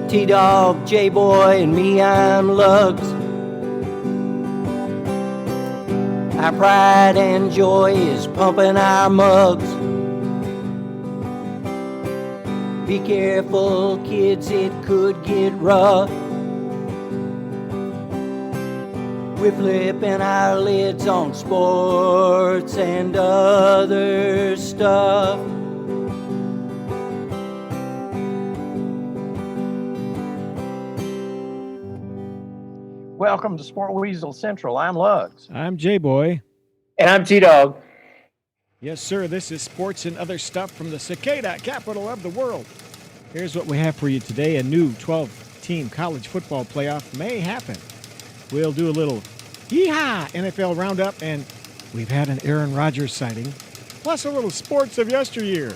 T-Dog, J-Boy, and me, I'm Lugs. Our pride and joy is pumping our mugs. Be careful, kids, it could get rough. We're flipping our lids on sports and other stuff. Welcome to Sport Weasel Central. I'm Lugs. I'm J-Boy. And I'm T-Dog. Yes, sir. This is sports and other stuff from the cicada capital of the world. Here's what we have for you today. A new 12-team college football playoff may happen. We'll do a little yee-haw NFL roundup, and we've had an Aaron Rodgers sighting, plus a little sports of yesteryear.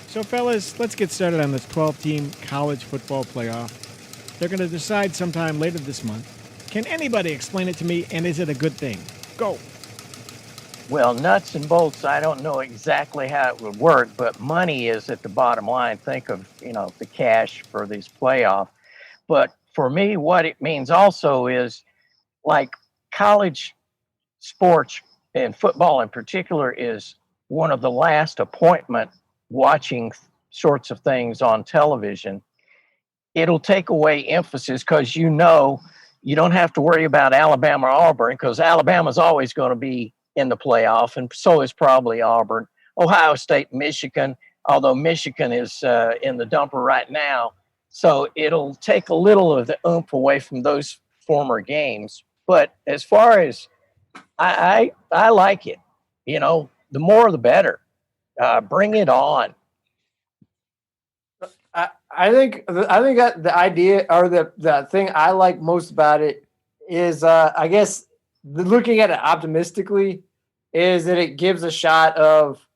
So, fellas, let's get started on this 12-team college football playoff. They're going to decide sometime later this month. Can anybody explain it to me, and is it a good thing? Go. Well, nuts and bolts, I don't know exactly how it would work, but money is at the bottom line. Think of, the cash for these playoffs. But for me, what it means also is, like, college sports and football in particular is one of the last appointment watching sorts of things on television. It'll take away emphasis because you don't have to worry about Alabama or Auburn because Alabama's always going to be in the playoff, and so is probably Auburn. Ohio State, Michigan, although Michigan is in the dumper right now. So it'll take a little of the oomph away from those former games. But as far as I like it, the more the better. Bring it on. I think that the idea or the thing I like most about it is, I guess, looking at it optimistically, is that it gives a shot of,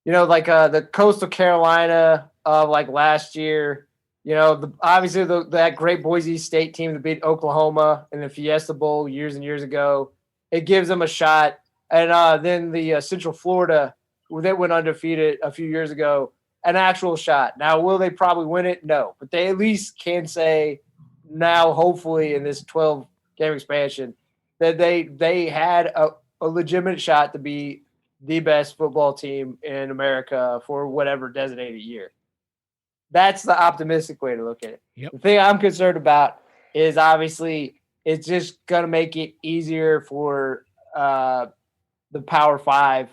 like the Coastal Carolina of like last year. Obviously that great Boise State team that beat Oklahoma in the Fiesta Bowl years and years ago. It gives them a shot, and then the Central Florida that went undefeated a few years ago. An actual shot. Now, will they probably win it? No. But they at least can say now, hopefully, in this 12-game expansion, that they had a legitimate shot to be the best football team in America for whatever designated year. That's the optimistic way to look at it. Yep. The thing I'm concerned about is obviously it's just going to make it easier for the Power Five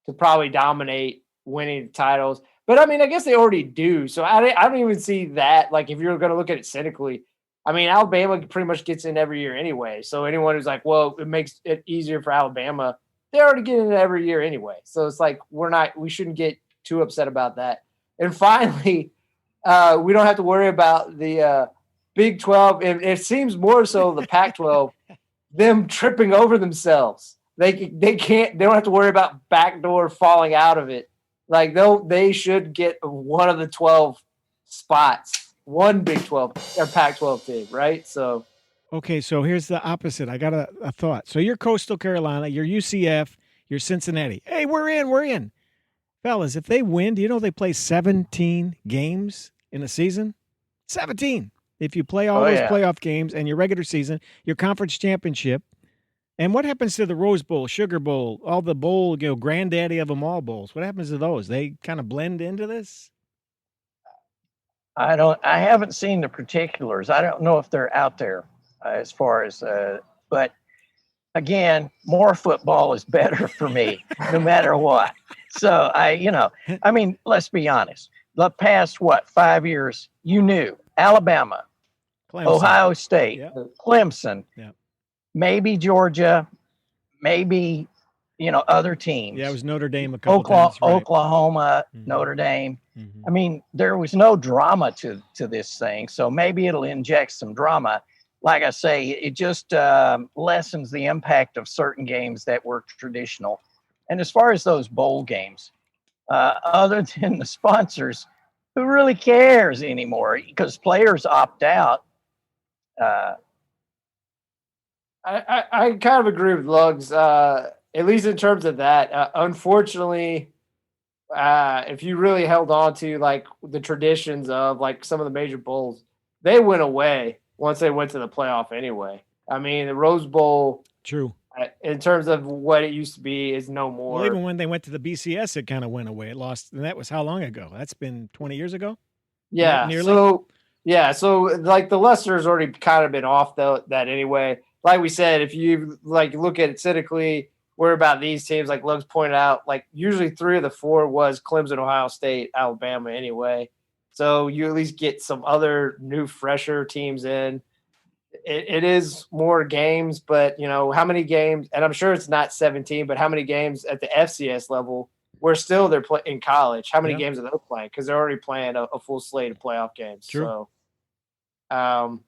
to probably dominate winning titles. But, I mean, I guess they already do. So I don't even see that. Like, if you're going to look at it cynically, I mean, Alabama pretty much gets in every year anyway. So anyone who's like, well, it makes it easier for Alabama, they already get in every year anyway. So it's like we shouldn't get too upset about that. And finally, we don't have to worry about the Big 12. And it seems more so the Pac-12, them tripping over themselves. They don't have to worry about backdoor falling out of it. Like, they should get one of the 12 spots, one Big 12 or Pac-12 team, right? So, okay, so here's the opposite. I got a thought. So you're Coastal Carolina, you're UCF, you're Cincinnati. Hey, we're in. Fellas, if they win, do you know they play 17 games in a season? 17. If you play all those playoff games and your regular season, your conference championship. And what happens to the Rose Bowl, Sugar Bowl, all the bowl, granddaddy of them all bowls? What happens to those? They kind of blend into this? I haven't seen the particulars. I don't know if they're out there as far as, but again, more football is better for me, no matter what. So let's be honest. The past, 5 years, you knew Alabama, Clemson. Ohio State, Yep. Clemson, Yep. maybe Georgia, maybe, other teams. Yeah, it was Notre Dame a couple times. Right. Oklahoma, Mhm. Notre Dame. Mhm. I mean, there was no drama to this thing, so maybe it'll inject some drama. Like I say, it just lessens the impact of certain games that were traditional. And as far as those bowl games, other than the sponsors, who really cares anymore? Because players opt out. I kind of agree with Lugs, at least in terms of that. Unfortunately, if you really held on to like the traditions of like some of the major bowls, they went away once they went to the playoff anyway. I mean, the Rose Bowl, True. in terms of what it used to be, is no more. Well, even when they went to the BCS, it kind of went away. It lost, and that was how long ago? That's been 20 years ago? Yeah. Nearly? So like the luster's already kind of been off that anyway. Like we said, if you like look at it cynically, we're about these teams, like Lugs pointed out, like usually 3 of the 4 was Clemson, Ohio State, Alabama anyway. So you at least get some other new, fresher teams in. It is more games, but how many games? And I'm sure it's not 17, but how many games at the FCS level where still they're playing in college? How many games are they playing? Because they're already playing a full slate of playoff games. True. So,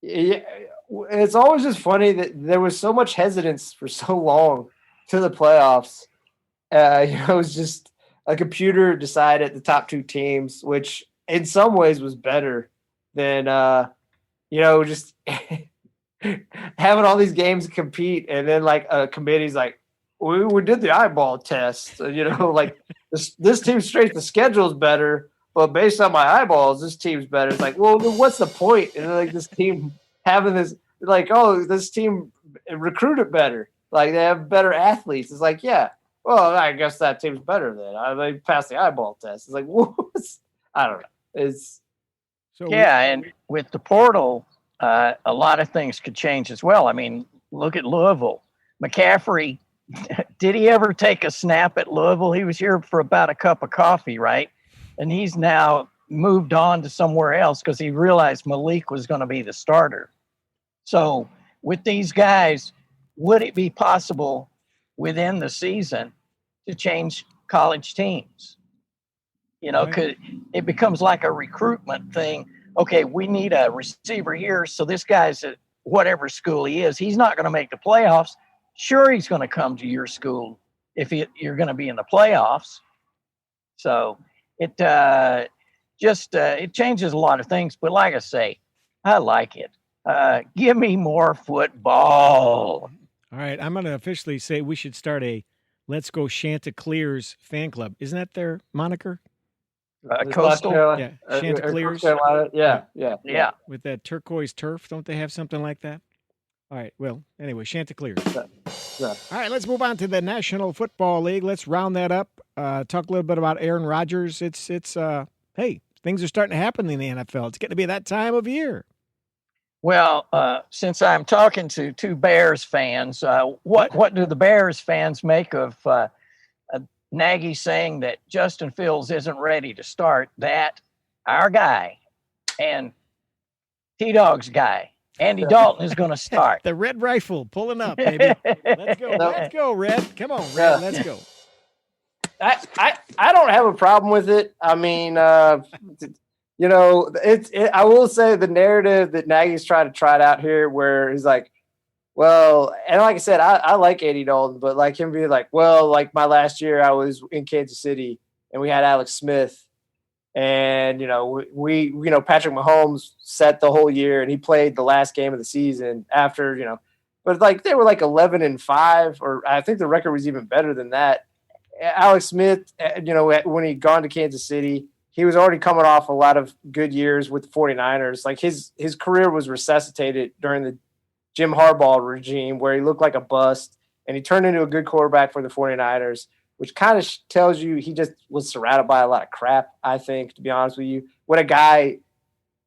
it's always just funny that there was so much hesitance for so long to the playoffs. It was just a computer decided the top 2 teams, which in some ways was better than just having all these games compete, and then like a committee's like, we did the eyeball test, like this team's straight the schedule's better, but based on my eyeballs, this team's better. It's like, well, then what's the point? And then, like this team having this, like, oh, this team recruited better, like they have better athletes. It's like, yeah, well, I guess that team's better then. They passed the eyeball test. It's like, I don't know. It's and with the portal, a lot of things could change as well. I mean, look at Louisville. McCaffrey, did he ever take a snap at Louisville? He was here for about a cup of coffee, right? And he's now moved on to somewhere else because he realized Malik was going to be the starter. So with these guys, would it be possible within the season to change college teams? Could it becomes like a recruitment thing. Okay, we need a receiver here. So this guy's at whatever school he is, he's not going to make the playoffs. Sure, he's going to come to your school if you're going to be in the playoffs. So it it changes a lot of things. But like I say, I like it. Give me more football. All right, I'm going to officially say we should start a Let's Go Chanticleers fan club. Isn't that their moniker? Coastal? Yeah, Chanticleers. Yeah. With that turquoise turf, don't they have something like that? All right, well, anyway, Chanticleers. Yeah. All right, let's move on to the National Football League. Let's round that up. Talk a little bit about Aaron Rodgers. It's hey, things are starting to happen in the NFL. It's getting to be that time of year. Well, since I'm talking to 2 Bears fans, what do the Bears fans make of Nagy saying that Justin Fields isn't ready to start, that our guy and T-Dog's guy, Andy Dalton, is going to start? The Red Rifle pulling up, baby. Let's go. Let's go, Red. Come on, Red. Let's go. I don't have a problem with it. I mean, I will say the narrative that Nagy's trying to trot out here, where he's like, well, and like I said, I like Andy Dalton, but like him being like, well, like my last year I was in Kansas City and we had Alex Smith, and we Patrick Mahomes set the whole year and he played the last game of the season after, but like they were like 11-5, or I think the record was even better than that. Alex Smith, when he'd gone to Kansas City, he was already coming off a lot of good years with the 49ers. Like his career was resuscitated during the Jim Harbaugh regime, where he looked like a bust, and he turned into a good quarterback for the 49ers, which kind of tells you he just was surrounded by a lot of crap, I think, to be honest with you. When a guy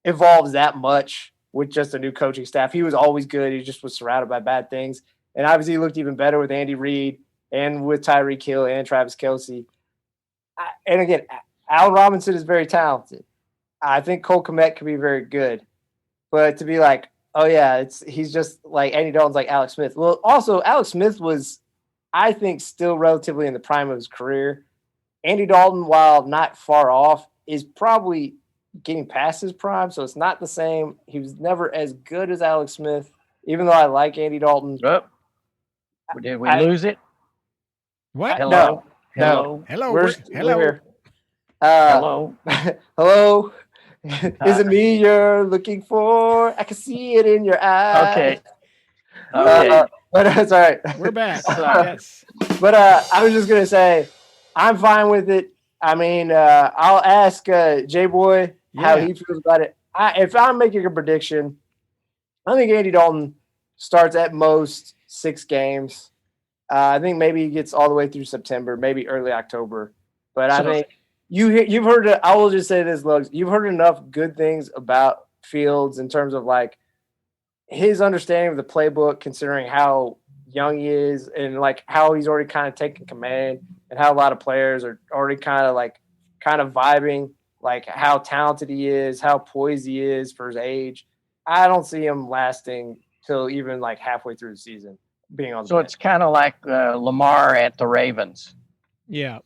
evolves that much with just a new coaching staff, he was always good. He just was surrounded by bad things. And obviously he looked even better with Andy Reid and with Tyreek Hill and Travis Kelce. And again, Allen Robinson is very talented. I think Cole Kmet could be very good. But to be like, oh, yeah, he's just like Andy Dalton's like Alex Smith. Well, also, Alex Smith was, I think, still relatively in the prime of his career. Andy Dalton, while not far off, is probably getting past his prime, so it's not the same. He was never as good as Alex Smith, even though I like Andy Dalton. Oh. Did we lose it? What? Hello? No. Hello. We're Hello. here. Hello? Hello? Is it me you're looking for? I can see it in your eyes. Okay. But it's all right. We're back. Yes. But I was just going to say, I'm fine with it. I mean, I'll ask J-Boy how he feels about it. if I'm making a prediction, I think Andy Dalton starts at most 6 games. I think maybe he gets all the way through September, maybe early October. But I think you've heard it. I will just say this, Lugs. You've heard enough good things about Fields in terms of like his understanding of the playbook, considering how young he is and like how he's already kind of taken command and how a lot of players are already kind of vibing, like how talented he is, how poised he is for his age. I don't see him lasting till even like halfway through the season being on. So it's kind of like Lamar at the Ravens. Yeah.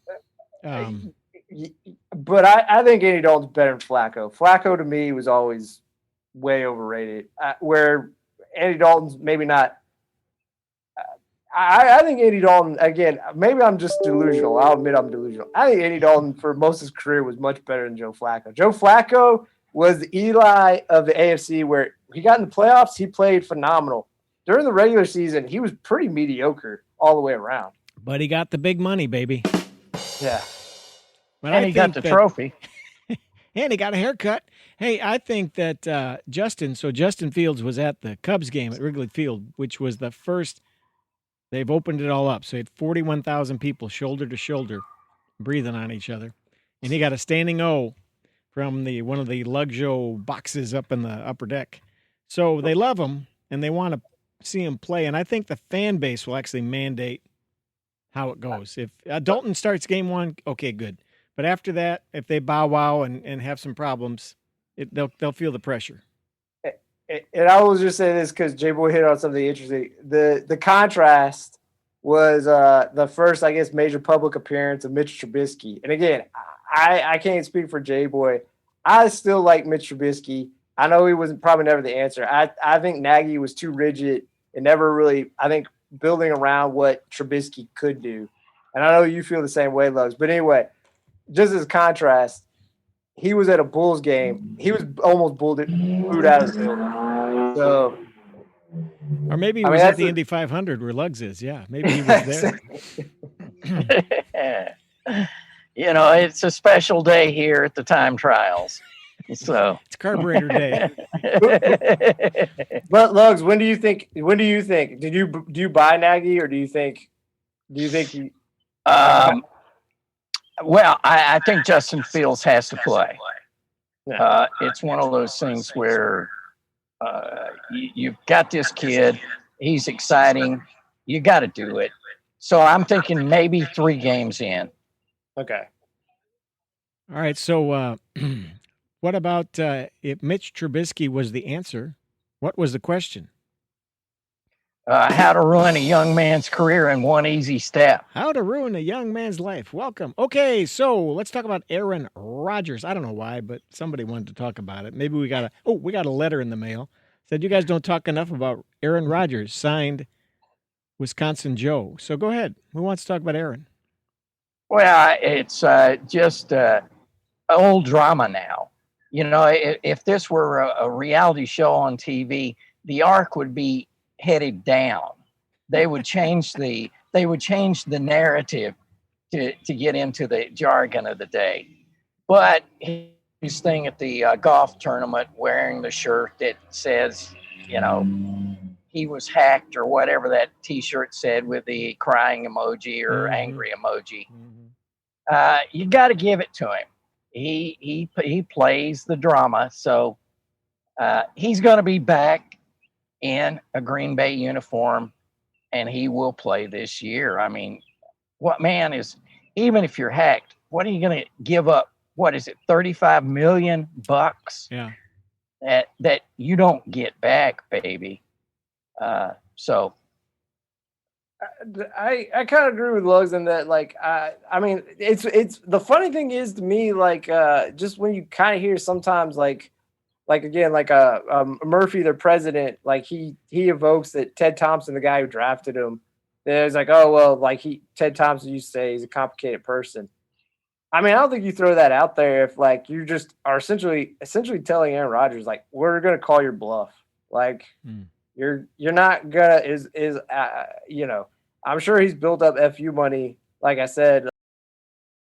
But I think Andy Dalton's better than Flacco. Flacco to me was always way overrated. Where Andy Dalton's maybe not. I think Andy Dalton, again, maybe I'm just delusional. I'll admit I'm delusional. I think Andy Dalton for most of his career was much better than Joe Flacco. Joe Flacco was the Eli of the AFC where he got in the playoffs. He played phenomenal. During the regular season, he was pretty mediocre all the way around. But he got the big money, baby. Yeah. But and he got the trophy. And he got a haircut. Hey, I think that Justin Fields was at the Cubs game at Wrigley Field, which was the first. They've opened it all up. So he had 41,000 people shoulder to shoulder breathing on each other. And he got a standing O from one of the Luxo boxes up in the upper deck. So they love him, and they want to see him play. And I think the fan base will actually mandate how it goes. If Dalton starts game 1, okay, good. But after that, if they bow wow and have some problems, they'll feel the pressure. And I will just say this because J-Boy hit on something interesting. The contrast was the first, I guess, major public appearance of Mitch Trubisky. And again, I can't speak for J-Boy. I still like Mitch Trubisky. I know he was probably never the answer. I think Nagy was too rigid and never really, I think, building around what Trubisky could do. And I know you feel the same way, Lugs. But anyway, just as a contrast, he was at a Bulls game. He was almost booed out of the building. So, or maybe he was at the Indy 500 where Lugs is. Yeah, maybe he was there. You know, it's a special day here at the time trials. So it's carburetor day. But Lugs, when do you think? Do you buy Nagy, or do you think he? Well, I think Justin Fields has to play. It's one of those things where you've got this kid. He's exciting. You got to do it. So I'm thinking maybe 3 games in. Okay. All right. So what about if Mitch Trubisky was the answer? What was the question? How to ruin a young man's career in one easy step. How to ruin a young man's life. Welcome. Okay, so let's talk about Aaron Rodgers. I don't know why, but somebody wanted to talk about it. Maybe we got a letter in the mail. Said you guys don't talk enough about Aaron Rodgers, signed Wisconsin Joe. So go ahead. Who wants to talk about Aaron? Well, it's just old drama now. You know, if this were a reality show on TV, the arc would be headed down. They would change the narrative to get into the jargon of the day. But his thing at the golf tournament, wearing the shirt that says, you know, he was hacked or whatever that T-shirt said with the crying emoji or angry emoji. You got to give it to him. He plays the drama, so he's going to be back in a Green Bay uniform, and he will play this year. I mean, what man is, even if you're hacked, what are you going to give up? What is it, $35 million? Yeah. That you don't get back, baby. So I kind of agree with Lugs in that, like, I mean, it's the funny thing is to me, like, just when you kind of hear sometimes, like again, like Murphy, their president, like he evokes that Ted Thompson, the guy who drafted him, there's like, oh well, like Ted Thompson used to say he's a complicated person. I mean, I don't think you throw that out there if like you just are essentially telling Aaron Rodgers, like, we're gonna call your bluff, like you're not gonna you know, I'm sure he's built up FU money, like I said.